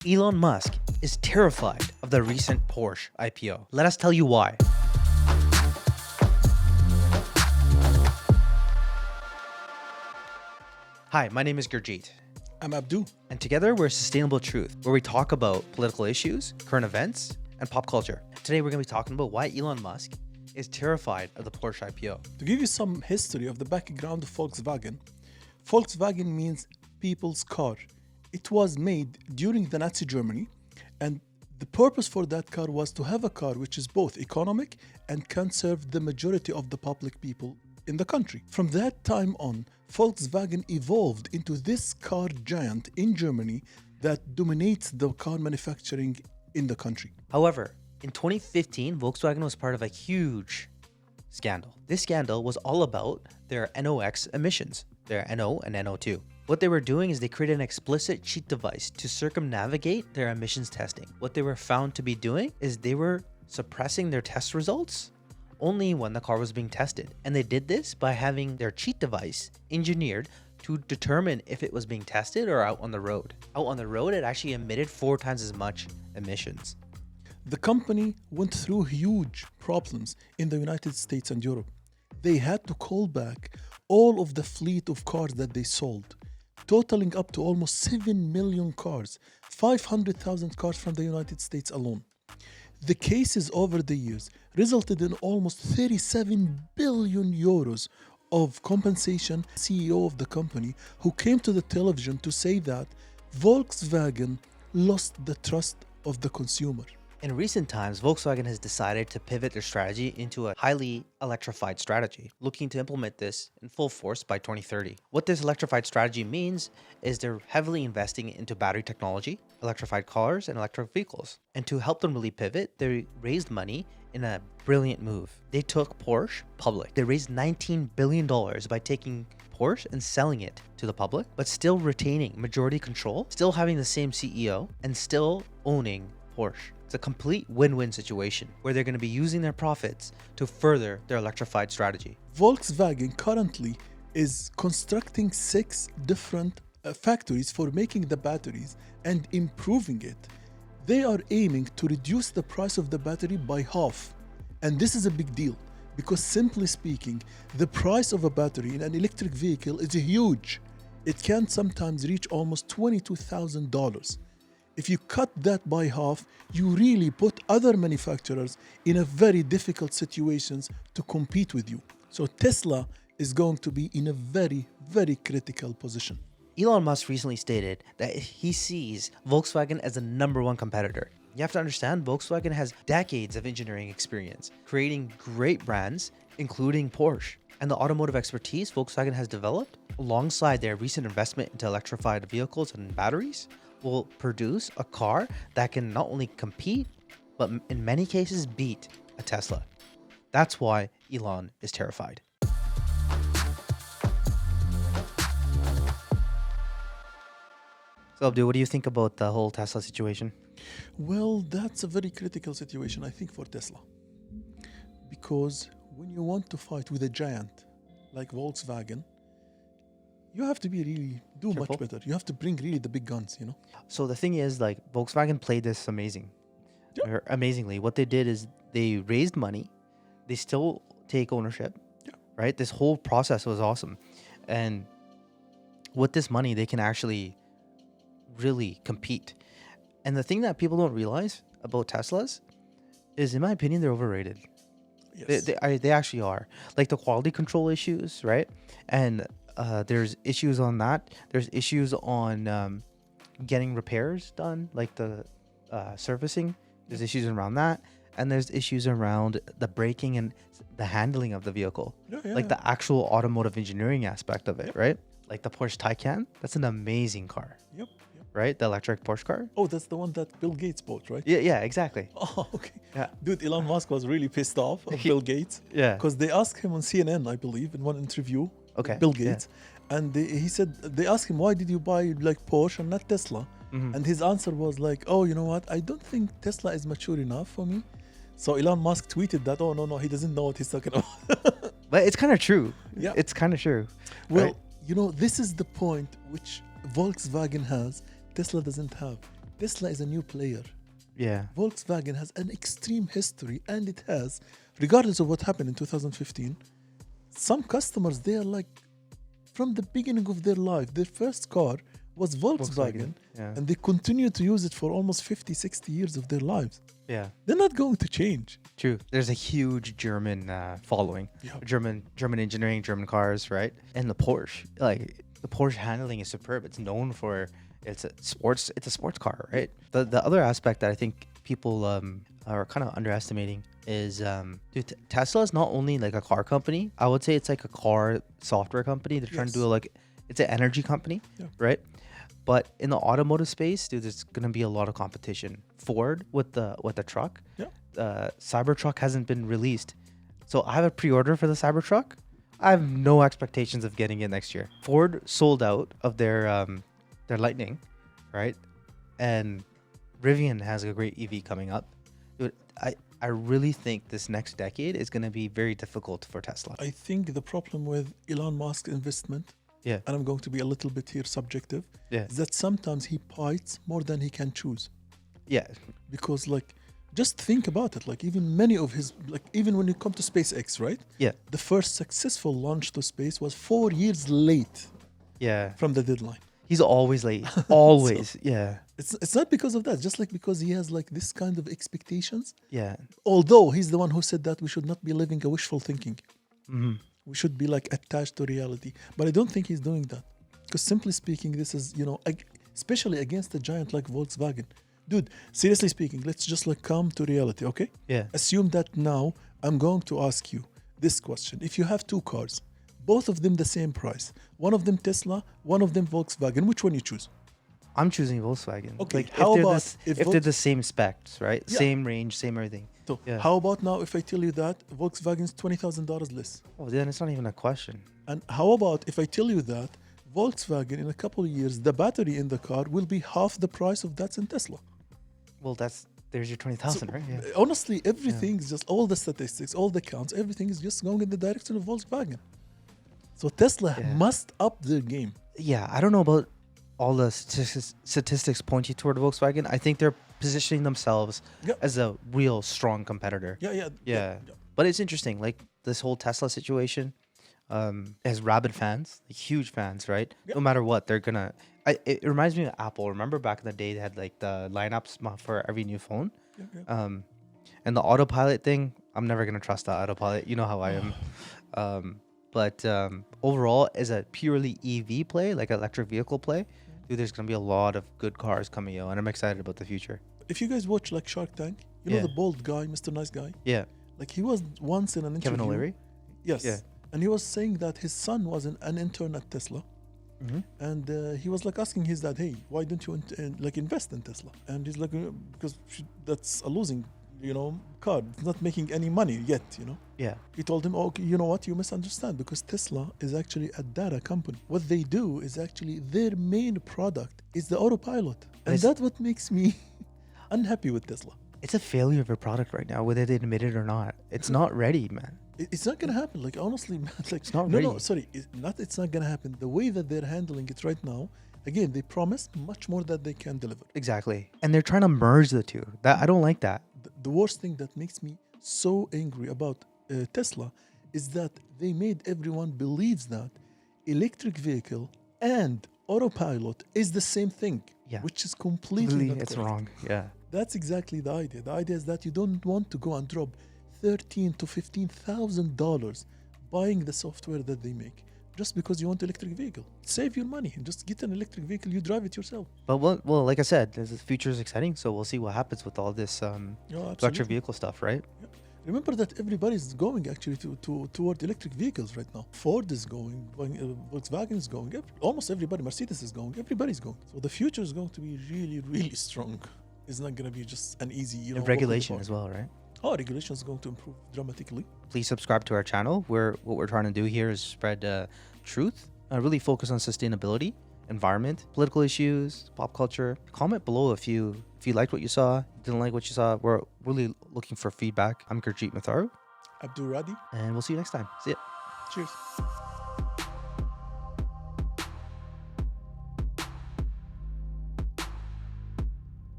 Elon Musk is terrified of the recent Porsche IPO. Let us tell you why. Hi, my name is Gurjeet. I'm Abdu. And together we're Sustainable Truth, where we talk about political issues, current events, and pop culture. Today we're going to be talking about why Elon Musk is terrified of the Porsche IPO. To give you some history of the background of Volkswagen, Volkswagen means people's car. It was made during the Nazi Germany, and the purpose for that car was to have a car which is both economic and can serve the majority of the public people in the country. From that time on, Volkswagen evolved into this car giant in Germany that dominates the car manufacturing in the country. However, in 2015, Volkswagen was part of a huge scandal. This scandal was all about their NOx emissions, their NO and NO2. What they were doing is they created an explicit cheat device to circumnavigate their emissions testing. What they were found to be doing is they were suppressing their test results only when the car was being tested. And they did this by having their cheat device engineered to determine if it was being tested or out on the road. Out on the road, it actually emitted 4 times as much emissions. The company went through huge problems in the United States and Europe. They had to call back all of the fleet of cars that they sold, totaling up to almost 7 million cars, 500,000 cars from the United States alone. The cases over the years resulted in almost 37 billion euros of compensation. CEO of the company who came to the television to say that Volkswagen lost the trust of the consumer. In recent times, Volkswagen has decided to pivot their strategy into a highly electrified strategy, looking to implement this in full force by 2030. What this electrified strategy means is they're heavily investing into battery technology, electrified cars, and electric vehicles. And to help them really pivot, they raised money in a brilliant move. They took Porsche public. They raised $19 billion by taking Porsche and selling it to the public, but still retaining majority control, still having the same CEO, and still owning Porsche. It's a complete win-win situation where they're going to be using their profits to further their electrified strategy. Volkswagen currently is constructing 6 different factories for making the batteries and improving it. They are aiming to reduce the price of the battery by half. And this is a big deal because, simply speaking, the price of a battery in an electric vehicle is huge. It can sometimes reach almost $22,000. If you cut that by half, you really put other manufacturers in a very difficult situations to compete with you. So Tesla is going to be in a very, very critical position. Elon Musk recently stated that he sees Volkswagen as the #1 competitor. You have to understand, Volkswagen has decades of engineering experience, creating great brands, including Porsche. And the automotive expertise Volkswagen has developed, alongside their recent investment into electrified vehicles and batteries, will produce a car that can not only compete, but in many cases beat a Tesla. That's why Elon is terrified. So Abdu, what do you think about the whole Tesla situation? Well, that's a very critical situation, I think, for Tesla. Because when you want to fight with a giant like Volkswagen, you have to be really do Careful. much better. You have to bring really the big guns, you know? So the thing is, like, Volkswagen played this amazingly. What they did is they raised money. They still take ownership, right? This whole process was awesome. And with this money, they can actually really compete. And the thing that people don't realize about Teslas is, in my opinion, they're overrated. Yes. They actually are. Like the quality control issues, right? And there's issues on that. There's issues on getting repairs done, like the servicing. There's issues around that. And there's issues around the braking and the handling of the vehicle. The actual automotive engineering aspect of it, right? Like the Porsche Taycan, that's an amazing car. Yep. Right? The electric Porsche car. Oh, that's the one that Bill Gates bought, right? Yeah, exactly. Oh, okay. Yeah. Dude, Elon Musk was really pissed off of Bill Gates. Yeah. Because they asked him on CNN, I believe, in one interview, Okay. Bill Gates, and he said, they asked him, why did you buy like Porsche and not Tesla? Mhm. And his answer was like, oh, you know what? I don't think Tesla is mature enough for me. So Elon Musk tweeted that, oh, no, he doesn't know what he's talking about. But it's kind of true. Yeah. It's kind of true. Well, you know, this is the point which Volkswagen has, Tesla doesn't have. Tesla is a new player. Yeah. Volkswagen has an extreme history, and it has, regardless of what happened in 2015, some customers, they are like, from the beginning of their life, their first car was Volkswagen, Yeah. and they continue to use it for almost 50, 60 years of their lives. Yeah. They're not going to change. True. There's a huge German following. Yeah. German engineering, German cars, right? And the Porsche, like the Porsche handling is superb. It's known for it's a sports car, right? The other aspect that I think people are kind of underestimating is dude, Tesla is not only like a car company. I would say it's like a car software company. They're trying to do it's an energy company, right? But in the automotive space, dude, there's gonna be a lot of competition. Ford with the truck, Cybertruck hasn't been released, so I have a pre-order for the Cybertruck. I have no expectations of getting it next year. Ford sold out of their Lightning, right? And Rivian has a great EV coming up. Dude, I really think this next decade is gonna be very difficult for Tesla. I think the problem with Elon Musk's investment, Yeah. and I'm going to be a little bit here subjective, Yeah. is that sometimes he bites more than he can choose. Yeah. Because like, just think about it. Like even many of his, like even when you come to SpaceX, right? Yeah. The first successful launch to space was 4 years late Yeah. from the deadline. He's always late. Always. Yeah. It's not because of that, just like because he has like this kind of expectations. Yeah. Although he's the one who said that we should not be living a wishful thinking. Mm-hmm. We should be like attached to reality. But I don't think he's doing that. Because simply speaking, this is, especially against a giant like Volkswagen. Dude, seriously speaking, let's just like come to reality, okay? Yeah. Assume that now I'm going to ask you this question. If you have two cars, both of them the same price, one of them Tesla, one of them Volkswagen, which one you choose? I'm choosing Volkswagen. Okay, Like, how about if they're the same specs, right? Yeah. Same range, same everything. So Yeah. how about now if I tell you that Volkswagen is $20,000 less? Oh, then it's not even a question. And how about if I tell you that Volkswagen in a couple of years, the battery in the car will be half the price of that's in Tesla? Well, there's your 20,000, right? Yeah. Honestly, everything is just all the statistics, all the counts, everything is just going in the direction of Volkswagen. So Tesla must up their game. Yeah, I don't know about all the statistics pointing toward Volkswagen. I think they're positioning themselves as a real strong competitor. Yeah. But it's interesting, like this whole Tesla situation has rabid fans, like huge fans, right? No matter what, they're gonna. It reminds me of Apple. Remember back in the day, they had like the lineups for every new phone. And the autopilot thing, I'm never gonna trust that autopilot. You know how I am. But overall, as a purely EV play, like electric vehicle play, dude, there's gonna be a lot of good cars coming out, and I'm excited about the future. If you guys watch like Shark Tank, you know the bald guy, Mr. Nice Guy? Yeah. Like he was once in an interview. Kevin O'Leary? Yes. Yeah. And he was saying that his son was an intern at Tesla. And he was like asking his dad, hey, why don't you invest in Tesla? And he's like, because that's a losing, car. It's not making any money yet, Yeah. He told him, okay, you know what? You misunderstand because Tesla is actually a data company. What they do is actually their main product is the autopilot. And that's what makes me unhappy with Tesla. It's a failure of a product right now, whether they admit it or not. It's not ready, man. It's not gonna happen. Like honestly, man, like it's not ready. No, sorry, it's not gonna happen. The way that they're handling it right now, again, they promise much more that they can deliver. Exactly, and they're trying to merge the two. That I don't like that. The worst thing that makes me so angry about Tesla is that they made everyone believes that electric vehicle and autopilot is the same thing. Yeah, which is completely not it's correct. wrong. Yeah, that's exactly the idea. The idea is that you don't want to go and drop $13,000 to $15,000 buying the software that they make just because you want electric vehicle. Save your money and just get an electric vehicle. You drive it yourself. But well, like I said, the future is exciting. So we'll see what happens with all this electric vehicle stuff, right? Yeah. Remember that everybody's going actually toward electric vehicles right now. Ford is going, Volkswagen is going, almost everybody, Mercedes is going, everybody's going. So the future is going to be really, really strong. It's not going to be just an easy, regulation as well, right? Oh, regulation is going to improve dramatically. Please subscribe to our channel. What we're trying to do here is spread truth, really focus on sustainability, environment, political issues, pop culture. Comment below if you liked what you saw, didn't like what you saw. We're really looking for feedback. I'm Gurjeet Matharu. Abdu, Radi. And we'll see you next time. See ya. Cheers.